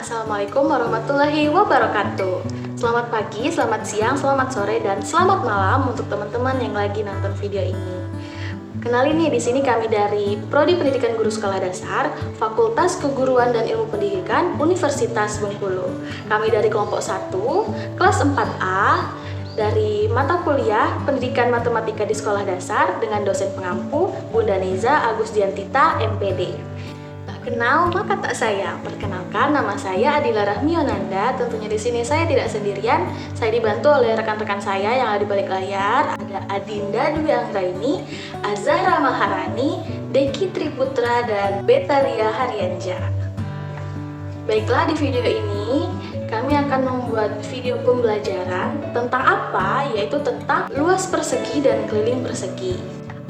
Assalamualaikum warahmatullahi wabarakatuh. Selamat pagi, selamat siang, selamat sore, dan selamat malam untuk teman-teman yang lagi nonton video ini. Kenalin nih, di sini kami dari Prodi Pendidikan Guru Sekolah Dasar, Fakultas Keguruan dan Ilmu Pendidikan, Universitas Bengkulu. Kami dari kelompok 1, kelas 4A, dari mata kuliah Pendidikan Matematika di Sekolah Dasar dengan dosen pengampu Bunda Neza Agusdiantita, MPD. Kenal maka tak sayang. Perkenalkan, nama saya Adila Rahmionanda. Tentunya di sini saya tidak sendirian. Saya dibantu oleh rekan-rekan saya yang ada di balik layar. Ada Adinda Dwi Anggraini, Azahra Maharani, Deki Triputra, dan Betalia Haryanja. Baiklah, di video ini kami akan membuat video pembelajaran tentang apa? Yaitu tentang luas persegi dan keliling persegi.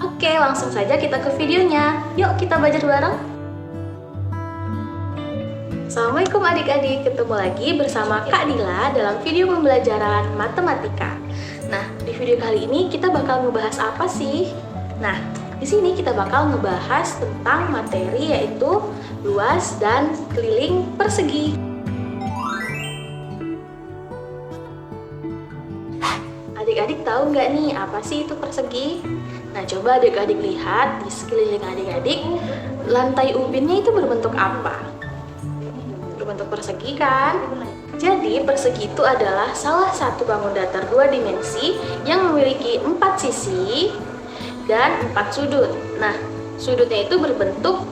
Oke, langsung saja kita ke videonya. Yuk kita belajar bareng. Assalamualaikum adik-adik, ketemu lagi bersama Kak Dila dalam video pembelajaran matematika. Nah, di video kali ini kita bakal ngebahas apa sih? Nah, di sini kita bakal ngebahas tentang materi yaitu luas dan keliling persegi. Adik-adik tahu nggak nih apa sih itu persegi? Nah, coba adik-adik lihat di sekeliling adik-adik, lantai ubinnya itu berbentuk apa? Berbentuk persegi kan? Jadi persegi itu adalah salah satu bangun datar dua dimensi yang memiliki 4 sisi dan 4 sudut. Nah, sudutnya itu berbentuk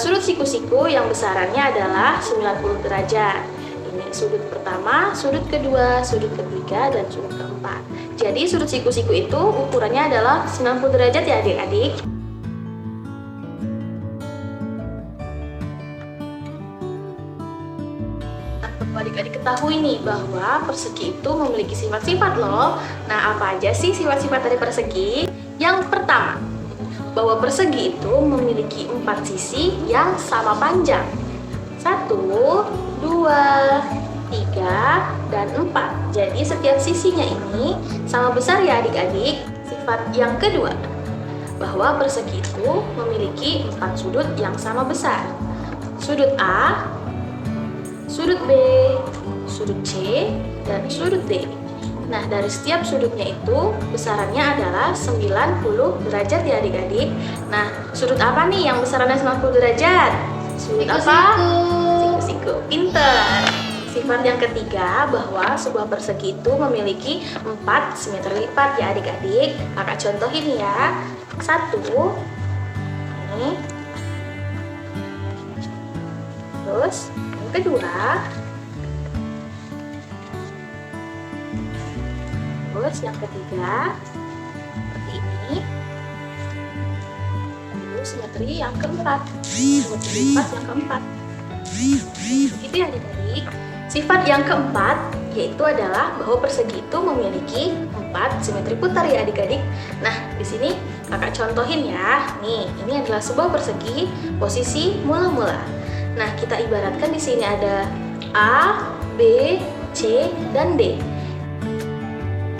sudut siku-siku yang besarannya adalah 90 derajat. Ini sudut pertama, sudut kedua, sudut ketiga, dan sudut keempat. Jadi sudut siku-siku itu ukurannya adalah 90 derajat ya adik-adik. Adik-adik ketahui nih bahwa persegi itu memiliki sifat-sifat loh. Nah, apa aja sih sifat-sifat dari persegi? Yang pertama, bahwa persegi itu memiliki 4 sisi yang sama panjang. 1, 2, 3, dan 4. Jadi setiap sisinya ini sama besar ya adik-adik. Sifat yang kedua, bahwa persegi itu memiliki 4 sudut yang sama besar. Sudut A, sudut B, sudut C, dan sudut D. Nah, dari setiap sudutnya itu besarannya adalah 90 derajat ya adik-adik. Nah, sudut apa nih yang besarannya 90 derajat? Sudut apa? Siku-siku. Pinter. Sifat yang ketiga, bahwa sebuah persegi itu memiliki 4 simetri lipat ya adik-adik. Kakak contohin ya. 1, ini. Terus kedua, terus yang ketiga seperti ini, lalu simetri yang keempat, simetri lipat yang keempat. Itu ya adik-adik. Sifat yang keempat yaitu adalah bahwa persegi itu memiliki 4 simetri putar ya adik-adik. Nah, di sini kakak contohin ya. Nih, ini adalah sebuah persegi posisi mula-mula. Nah, kita ibaratkan di sini ada A, B, C, dan D.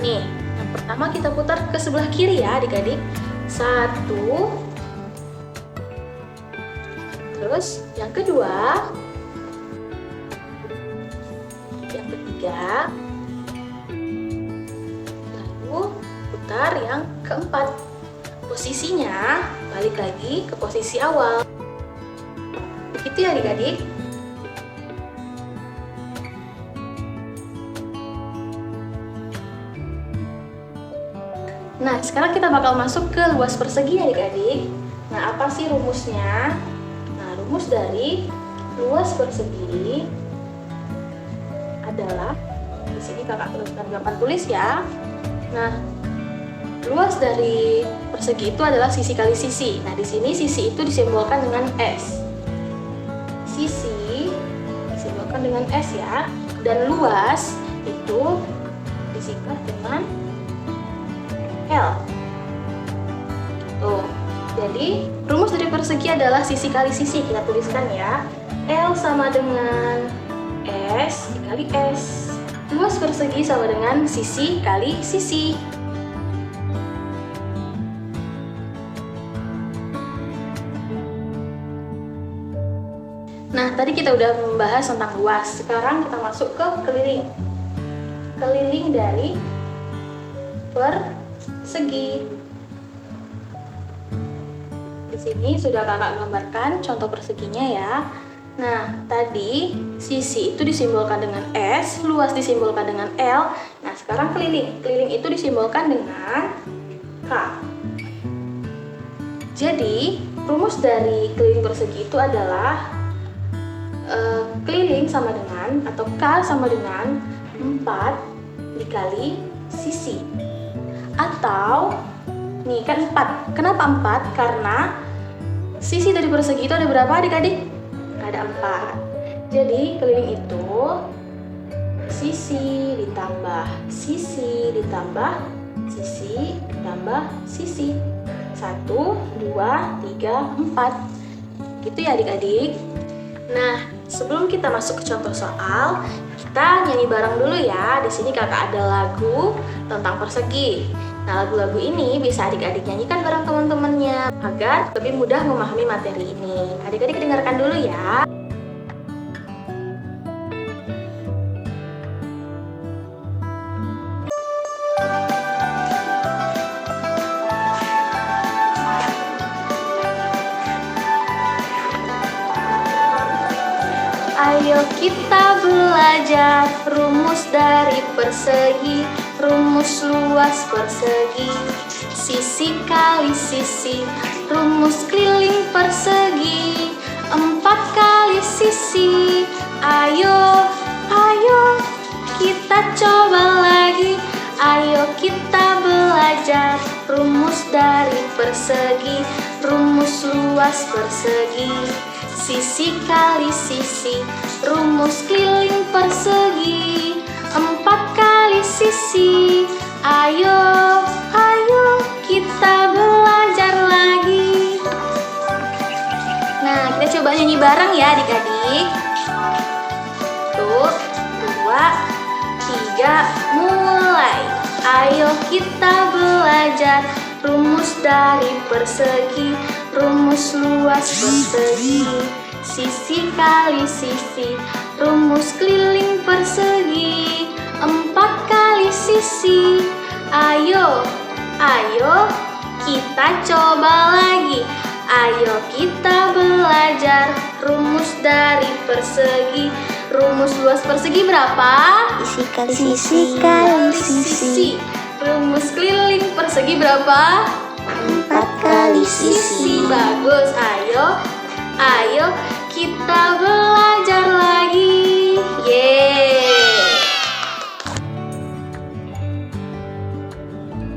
Nih, yang pertama kita putar ke sebelah kiri ya adik-adik. 1. Terus yang kedua. Yang ketiga. Lalu putar yang keempat. Posisinya balik lagi ke posisi awal. Begitu ya adik-adik. Nah, sekarang kita bakal masuk ke luas persegi adik-adik. Nah, apa sih rumusnya? Nah, rumus dari luas persegi adalah, di sini kakak tuliskan papan tulis ya. Nah, luas dari persegi itu adalah sisi kali sisi. Nah, di sini sisi itu disimbolkan dengan S. Sisi disimbolkan dengan S ya, dan luas itu disingkat dengan L. Tuh, jadi rumus dari persegi adalah sisi kali sisi. Kita tuliskan ya, L sama dengan S dikali S. Luas persegi sama dengan sisi kali sisi. Nah, tadi kita udah membahas tentang luas. Sekarang kita masuk ke keliling. Keliling dari persegi. Di sini sudah kakak gambarkan contoh perseginya ya. Nah, tadi sisi itu disimbolkan dengan S, luas disimbolkan dengan L. Nah, sekarang keliling. Keliling itu disimbolkan dengan K. Jadi, rumus dari keliling persegi itu adalah keliling sama dengan, atau K sama dengan 4 dikali sisi. Atau, nih kan 4. Kenapa 4? Karena sisi dari persegi itu ada berapa adik-adik? Ada 4. Jadi keliling itu sisi ditambah sisi ditambah sisi ditambah sisi. 1, 2, 3, 4. Gitu ya adik-adik. Nah, sebelum kita masuk ke contoh soal, kita nyanyi bareng dulu ya. Di sini kakak ada lagu tentang persegi. Nah, lagu-lagu ini bisa adik-adik nyanyikan bareng teman-temannya agar lebih mudah memahami materi ini. Adik-adik dengarkan dulu ya. Ayo kita belajar rumus dari persegi, rumus luas persegi, sisi kali sisi, rumus keliling persegi, 4 kali sisi. Ayo, ayo kita coba lagi. Ayo kita belajar rumus dari persegi, rumus luas persegi, sisi kali sisi, rumus keliling persegi, 4 kali sisi. Ayo, ayo kita belajar lagi. Nah, kita coba nyanyi bareng ya adik-adik. 1, 2, 3, mulai. Ayo kita belajar rumus dari persegi, rumus luas persegi, sisi kali sisi, rumus keliling persegi, 4 kali sisi. Ayo, ayo kita coba lagi. Ayo kita belajar rumus dari persegi, rumus luas persegi berapa? Sisi kali sisi. Rumus keliling persegi berapa? 4 kali sisi. Bagus, ayo kita belajar lagi. Yeay.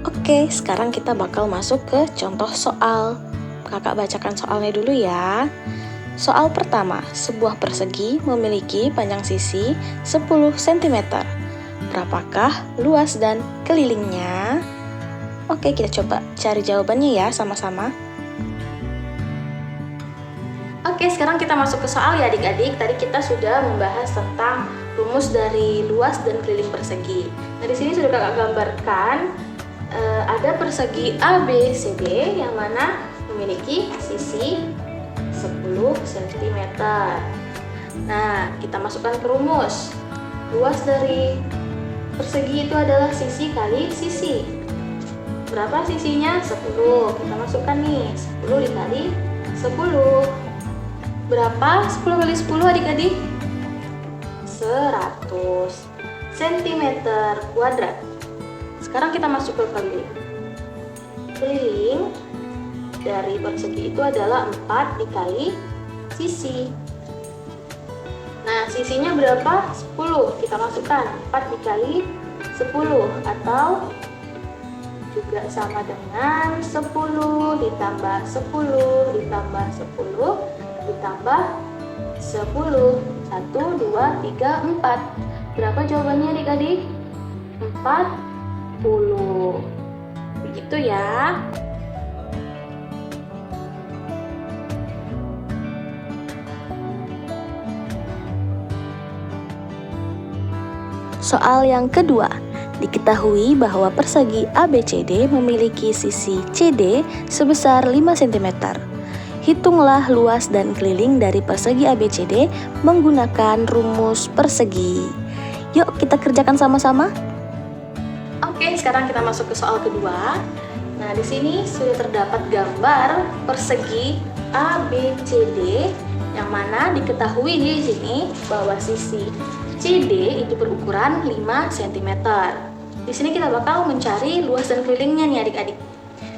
Oke, sekarang kita bakal masuk ke contoh soal. Kakak bacakan soalnya dulu ya. Soal pertama, sebuah persegi memiliki panjang sisi 10 cm. Berapakah luas dan kelilingnya? Oke, kita coba cari jawabannya ya sama-sama. Oke, sekarang kita masuk ke soal ya adik-adik. Tadi kita sudah membahas tentang rumus dari luas dan keliling persegi. Nah, di sini sudah kakak gambarkan ada persegi ABCD yang mana memiliki sisi 10 cm. Nah, kita masukkan ke rumus. Luas dari persegi itu adalah sisi kali sisi. Berapa sisinya? 10. Kita masukkan nih, 10 dikali 10. Berapa 10 kali 10 adik-adik? 100 cm kuadrat. Sekarang kita masuk ke keliling. Keliling dari persegi itu adalah 4 dikali sisi. Nah, sisinya berapa? 10. Kita masukkan 4 dikali 10 atau juga sama dengan 10 ditambah 10 ditambah 10 ditambah 10. 1, 2, 3, 4. Berapa jawabannya adik-adik? 40. Begitu ya. Soal yang kedua, diketahui bahwa persegi ABCD memiliki sisi CD sebesar 5 cm. Hitunglah luas dan keliling dari persegi ABCD menggunakan rumus persegi. Yuk kita kerjakan sama-sama. Oke, sekarang kita masuk ke soal kedua. Nah, di sini sudah terdapat gambar persegi ABCD yang mana diketahui di sini bahwa sisi CD itu berukuran 5 cm. Di sini kita bakal mencari luas dan kelilingnya nih adik-adik.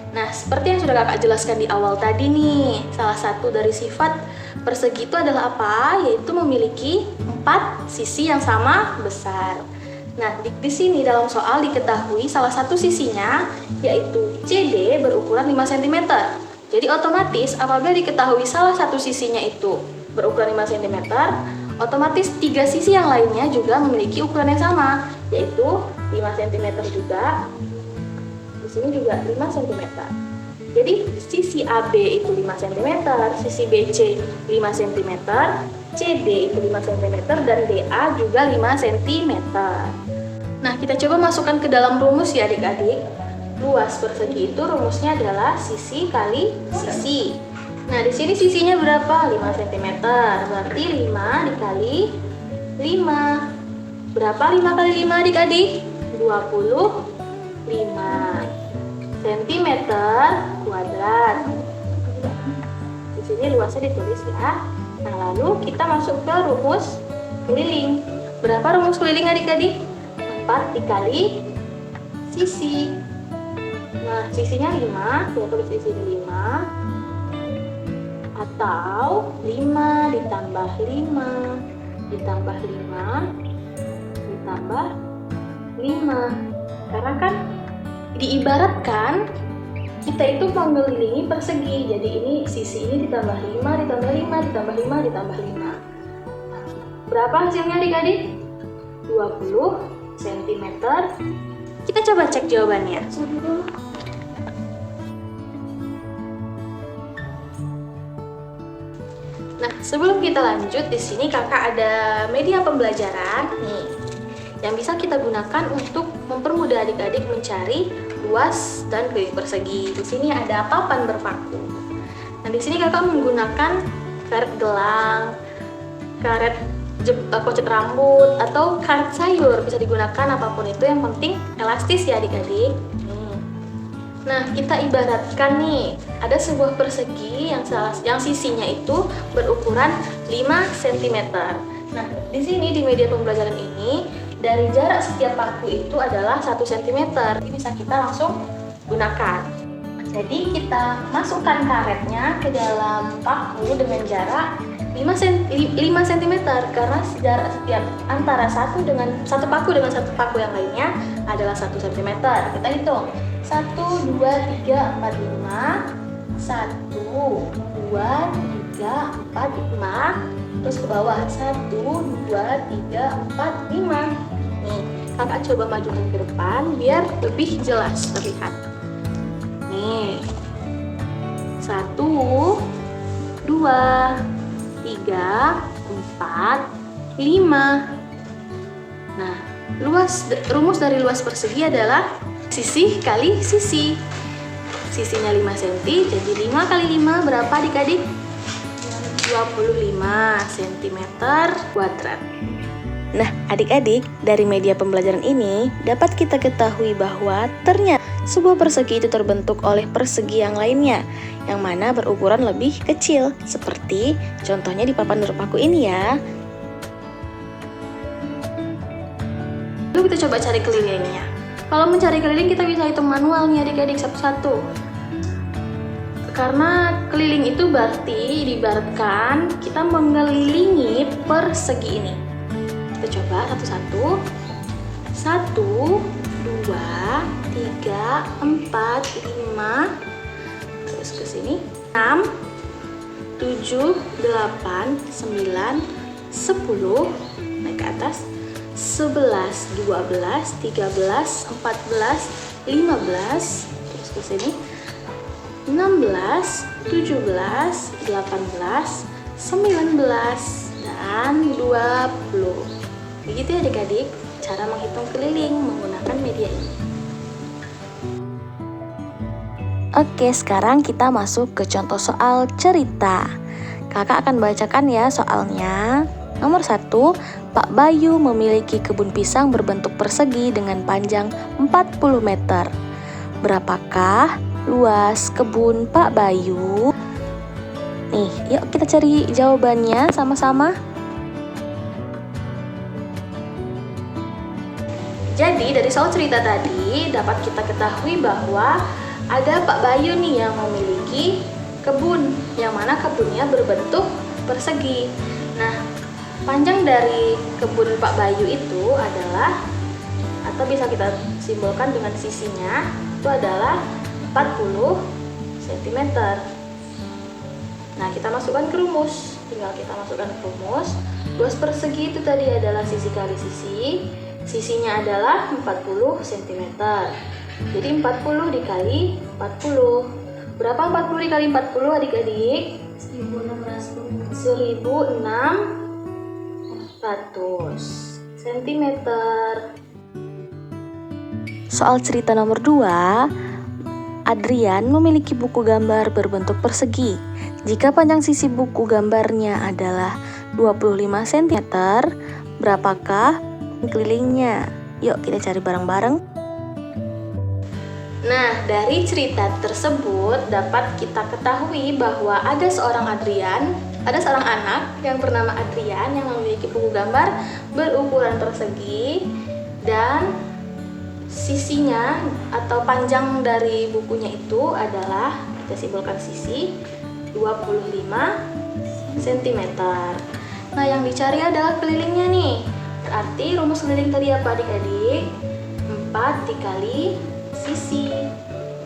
Nah, seperti yang sudah kakak jelaskan di awal tadi nih, salah satu dari sifat persegi itu adalah apa? Yaitu memiliki 4 sisi yang sama besar. Nah, di sini dalam soal diketahui salah satu sisinya yaitu CD berukuran 5 cm. Jadi otomatis apabila diketahui salah satu sisinya itu berukuran 5 cm, otomatis 3 sisi yang lainnya juga memiliki ukuran yang sama, yaitu 5 cm juga. Di sini juga 5 cm. Jadi sisi AB itu 5 cm, sisi BC 5 cm, CD itu 5 cm, dan DA juga 5 cm. Nah, kita coba masukkan ke dalam rumus ya adik-adik. Luas persegi itu rumusnya adalah sisi kali sisi. Nah, di sini sisinya berapa? 5 cm. Berarti 5 dikali 5. Berapa 5 kali 5 adik-adik? 25 cm kuadrat. Di sini luasnya ditulis ya. Nah, lalu kita masuk ke rumus keliling. Berapa rumus keliling adik-adik? 4 dikali sisi. Nah, sisinya 5, kita tulis di sini 5. Atau 5 ditambah 5 ditambah 5 ditambah 5. Karena kan diibaratkan kita itu mengelilingi persegi. Jadi ini sisi ini ditambah 5 ditambah 5 ditambah 5 ditambah 5. Berapa hasilnya adik-adik? 20 cm. Kita coba cek jawabannya. Nah, sebelum kita lanjut, di sini kakak ada media pembelajaran nih yang bisa kita gunakan untuk mempermudah adik-adik mencari luas dan keliling persegi. Di sini ada papan berpaku. Nah, di sini kakak menggunakan karet gelang, karet kocet rambut, atau karet sayur. Bisa digunakan apapun itu, yang penting elastis ya adik-adik. Nah, kita ibaratkan nih, ada sebuah persegi yang sisinya itu berukuran 5 cm. Nah, di sini di media pembelajaran ini, dari jarak setiap paku itu adalah 1 cm. Jadi bisa kita langsung gunakan. Jadi kita masukkan karetnya ke dalam paku dengan jarak 5 cm, karena jarak setiap antara satu paku dengan satu paku yang lainnya adalah 1 cm. Kita hitung. 1, 2, 3, 4, 5. 1, 2, 3, 4, 5. Terus ke bawah 1, 2, 3, 4, 5. Nih, kakak coba majukan ke depan biar lebih jelas terlihat. Nih, 1, 2, 3, 4, 5. Nah, rumus dari luas persegi adalah sisi kali sisi. Sisinya 5 cm, jadi 5 kali 5 berapa adik-adik? 25 cm kuadrat. Nah, adik-adik, dari media pembelajaran ini dapat kita ketahui bahwa ternyata sebuah persegi itu terbentuk oleh persegi yang lainnya, yang mana berukuran lebih kecil, seperti contohnya di papan berpaku ini ya. Lalu kita coba cari kelilingnya. Kalau mencari keliling kita bisa hitung manual nih adik-adik satu-satu. Karena keliling itu berarti diibaratkan kita mengelilingi persegi ini. Kita coba satu-satu. 1, 2, 3, 4, 5. Terus ke sini. 6, 7, 8, 9, 10. Naik ke atas. 11, 12, 13, 14, 15. Terus ke sini. 16, 17, 18, 19, dan 20. Begitu ya adik-adik cara menghitung keliling menggunakan media ini. Oke, sekarang kita masuk ke contoh soal cerita. Kakak akan bacakan ya soalnya. Nomor 1, Pak Bayu memiliki kebun pisang berbentuk persegi dengan panjang 40 meter. Berapakah luas kebun Pak Bayu? Nih, yuk kita cari jawabannya sama-sama. Jadi dari soal cerita tadi dapat kita ketahui bahwa ada Pak Bayu nih yang memiliki kebun, yang mana kebunnya berbentuk persegi. Nah, panjang dari kebun Pak Bayu itu adalah, atau bisa kita simbolkan dengan sisinya, itu adalah 40 cm. Nah, kita masukkan ke rumus. Tinggal kita masukkan ke rumus. Luas persegi itu tadi adalah sisi kali sisi. Sisinya adalah 40 cm. Jadi 40 dikali 40. Berapa 40 dikali 40 adik-adik? 1600 cm. Soal cerita nomor 2, Adrian memiliki buku gambar berbentuk persegi. Jika panjang sisi buku gambarnya adalah 25 cm, berapakah kelilingnya? Yuk kita cari bareng-bareng. Nah, dari cerita tersebut dapat kita ketahui bahwa ada seorang anak yang bernama Adrian yang memiliki buku gambar berukuran persegi, dan sisinya atau panjang dari bukunya itu adalah, kita simbolkan sisi, 25 cm. Nah, yang dicari adalah kelilingnya nih. Berarti rumus keliling tadi apa adik-adik? 4 dikali sisi.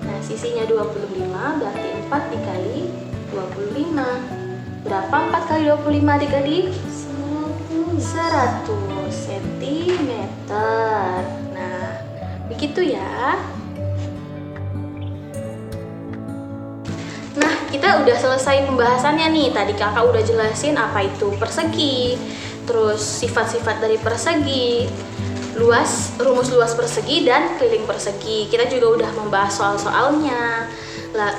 Nah, sisinya 25, berarti 4 dikali 25. Berapa 4 kali 25 adik-adik? 100 cm. Nah, begitu ya. Nah, kita udah selesai pembahasannya nih. Tadi kakak udah jelasin apa itu persegi, terus sifat-sifat dari persegi, rumus luas persegi dan keliling persegi. Kita juga udah membahas soal-soalnya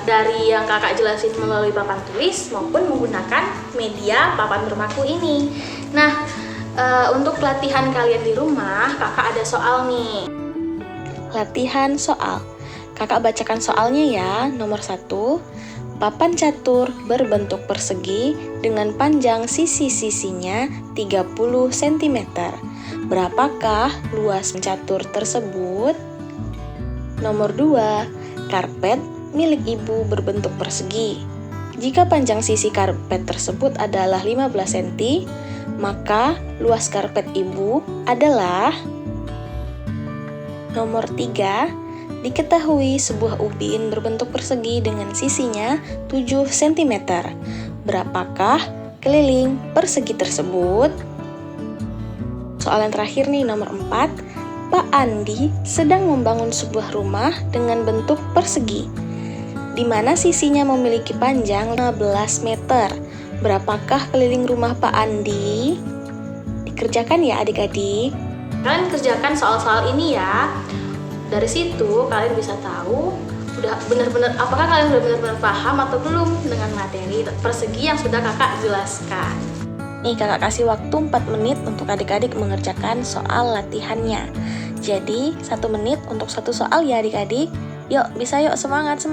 dari yang kakak jelasin melalui papan tulis maupun menggunakan media papan bermaku ini. Nah, untuk latihan kalian di rumah, kakak ada soal nih. Latihan soal. Kakak bacakan soalnya ya. Nomor 1, papan catur berbentuk persegi dengan panjang sisi-sisinya 30 cm. Berapakah luas catur tersebut? Nomor 2, karpet milik ibu berbentuk persegi. Jika panjang sisi karpet tersebut adalah 15 cm, maka luas karpet ibu adalah. Nomor 3, diketahui sebuah ubin berbentuk persegi dengan sisinya 7 cm. Berapakah keliling persegi tersebut? Soal yang terakhir nih, nomor 4. Pak Andi sedang membangun sebuah rumah dengan bentuk persegi, di mana sisinya memiliki panjang 15 meter. Berapakah keliling rumah Pak Andi? Dikerjakan ya adik-adik. Kalian kerjakan soal-soal ini ya. Dari situ kalian bisa tahu apakah kalian sudah benar-benar paham atau belum dengan materi persegi yang sudah kakak jelaskan. Nih kakak kasih waktu 4 menit untuk adik-adik mengerjakan soal latihannya. Jadi 1 menit untuk satu soal ya adik-adik. Yuk bisa yuk, semangat.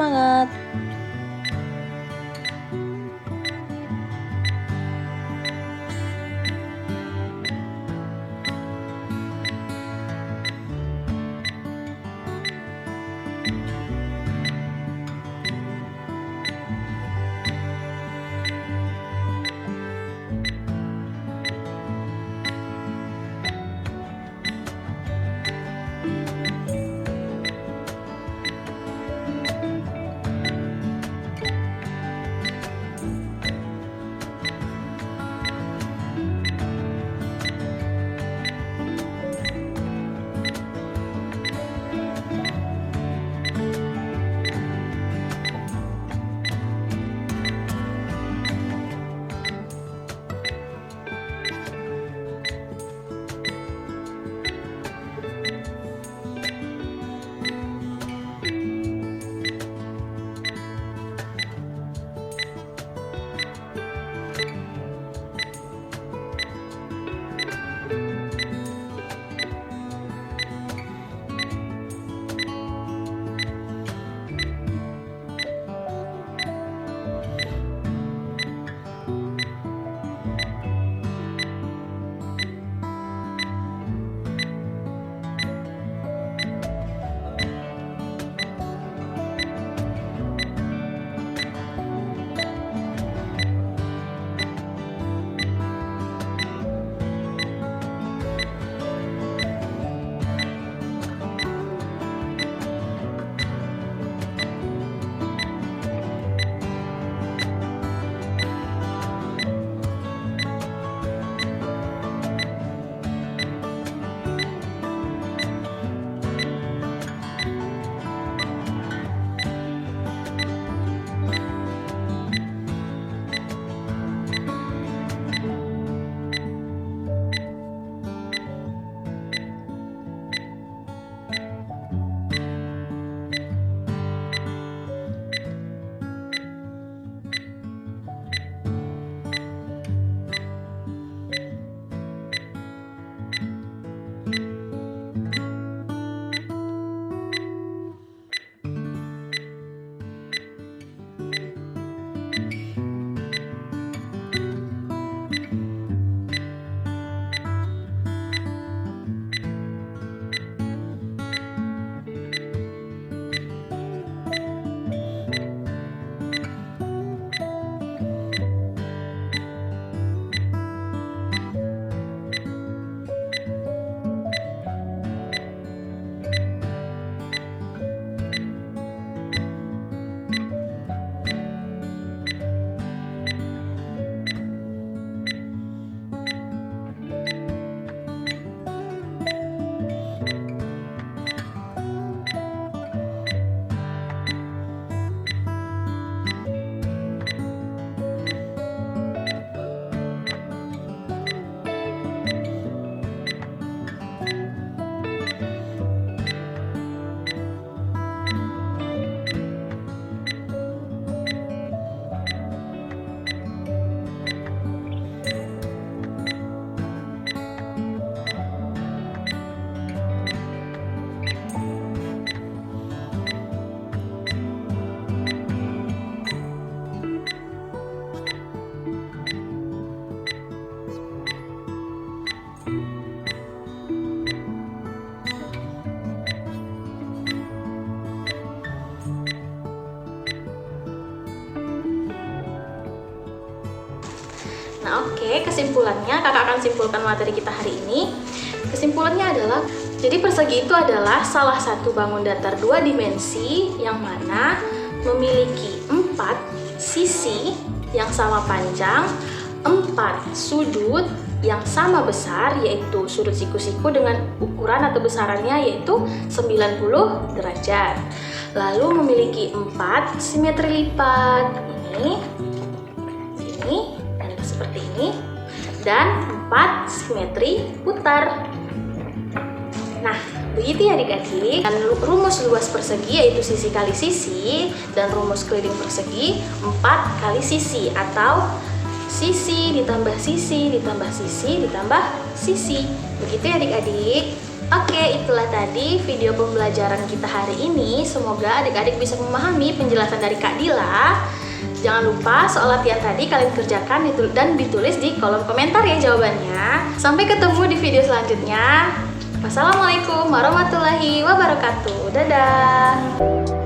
Nah oke, kesimpulannya kakak akan simpulkan materi kita hari ini. Kesimpulannya adalah, jadi persegi itu adalah salah satu bangun datar 2 dimensi yang mana memiliki 4 sisi yang sama panjang, 4 sudut yang sama besar, yaitu sudut siku-siku dengan ukuran atau besarannya yaitu 90 derajat. Lalu memiliki 4 simetri lipat, ini dan seperti ini, dan 4 simetri putar. Nah, begitu ya adik-adik. Dan rumus luas persegi yaitu sisi kali sisi, dan rumus keliling persegi 4 kali sisi atau sisi ditambah sisi ditambah sisi ditambah sisi. Begitu ya adik-adik. Oke, itulah tadi video pembelajaran kita hari ini. Semoga adik-adik bisa memahami penjelasan dari Kak Dila. Jangan lupa soal latihan tadi kalian kerjakan dan ditulis di kolom komentar ya jawabannya. Sampai ketemu di video selanjutnya. Wassalamualaikum warahmatullahi wabarakatuh. Dadah.